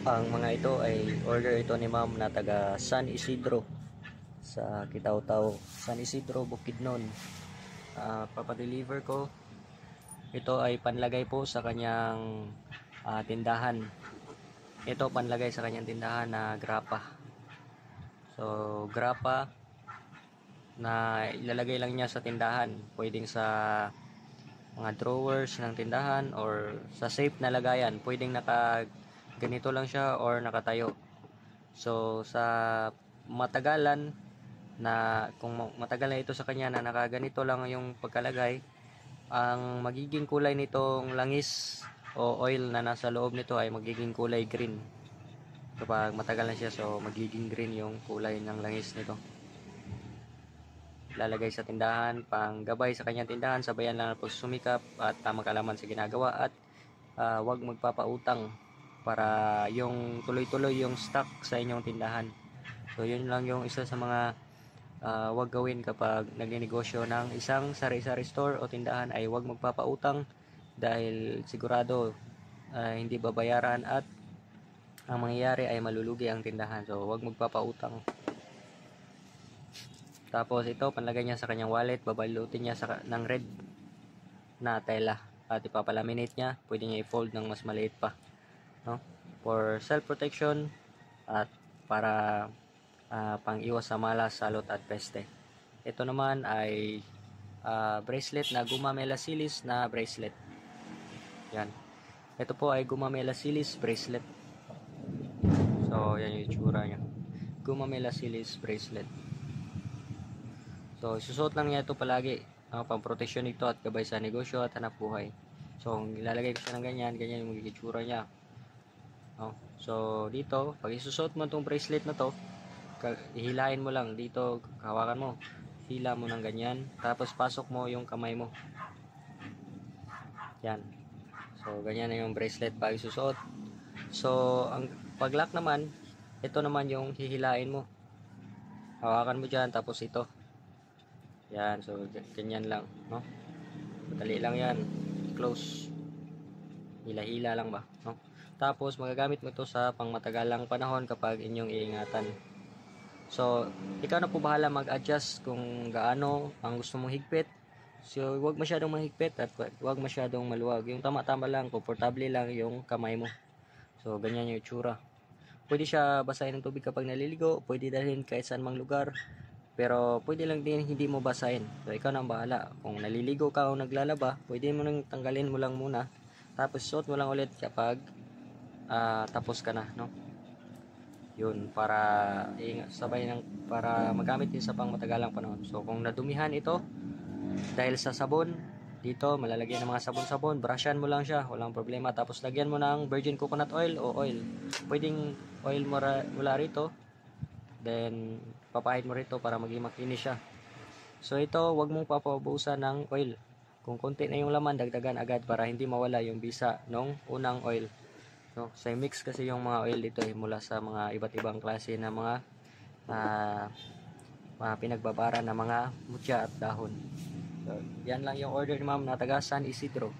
Ang mga ito ay order ito ni ma'am na taga San Isidro sa Kitaw-Taw, San Isidro, Bukidnon. Papadeliver ko. Ito ay panlagay po sa kanyang tindahan. Ito panlagay sa kanyang tindahan na grapa. So grapa na ilalagay lang niya sa tindahan. Pwedeng sa mga drawers ng tindahan or sa safe na lagayan. Pwedeng ganito lang siya or nakatayo. So sa matagalan na kung matagal na ito sa kanya na nakaganito lang yung pagkalagay, ang magiging kulay nitong langis o oil na nasa loob nito ay magiging kulay green. Kapag matagal na siya, so magiging green yung kulay ng langis nito. Lalagay sa tindahan, pang gabay sa kanyang tindahan, sabayan lang ng pagsumikap at tamang kalaman sa ginagawa at huwag magpapautang para yung tuloy-tuloy yung stock sa inyong tindahan. So yun lang yung isa sa mga huwag gawin kapag nagninegosyo ng isang sari-sari store o tindahan, ay huwag magpapautang dahil sigurado hindi babayaran at ang mangyayari ay malulugi ang tindahan. So huwag magpapautang. Tapos ito, panlagay niya sa kanyang wallet, babalutin niya ng red na tela at ipapalaminate niya. Pwede niya i-fold ng mas maliit pa, no? For self-protection at para pang iwas sa malas, salot at peste. Ito naman ay bracelet na gumma melasilis na bracelet. Yan. Ito po ay gumma melasilis bracelet. So yan yung itsura niya. Gumma melasilis bracelet. So isusuot lang niya ito palagi, pang proteksyon nito at gabay sa negosyo at hanap buhay. So ilalagay ko siya ng ganyan yung magiging itsura niya. So dito, pag isusuot mo itong bracelet na to, ihilain mo lang dito, hawakan mo, hila mo ng ganyan, tapos pasok mo yung kamay mo. Yan. So ganyan na yung bracelet pag isusuot. So ang pag-lock naman, ito naman yung hihilain mo. Hawakan mo dyan, tapos ito. Yan, so ganyan lang, no? Madali lang yan. Close. Hila-hila lang ba, no? Tapos magagamit mo ito sa pangmatagalang panahon kapag inyong iingatan. So, ikaw na po bahala mag-adjust kung gaano ang gusto mong higpit. So, huwag masyadong mahigpit at huwag masyadong maluwag. Yung tama-tama lang, komportable lang yung kamay mo. So, ganyan yung itsura. Pwede siya basahin ng tubig kapag naliligo. Pwede dalhin kahit saan mang lugar. Pero, pwede lang din hindi mo basahin. So, ikaw na ang bahala. Kung naliligo ka o naglalaba, pwede mo nang tanggalin mo lang muna. Tapos, suot mo lang ulit kapag tapos ka na, no? Yun, para magamit din sa pangmatagalang panahon. So kung nadumihan ito dahil sa sabon, dito malalagyan ng mga sabon-sabon, brushan mo lang siya, walang problema. Tapos lagyan mo ng virgin coconut oil o oil. Pwedeng oil mula rito. Then papahid mo rito para maging makinis siya. So ito, wag mong papabuhusan ng oil. Kung konti na yung laman, dagdagan agad para hindi mawala yung bisa ng unang oil. So, sa mix kasi yung mga oil dito mula sa mga iba't ibang klase na mga pinagbabara na mga mutya at dahon. So, yan lang yung order ni ma'am na taga San Isidro.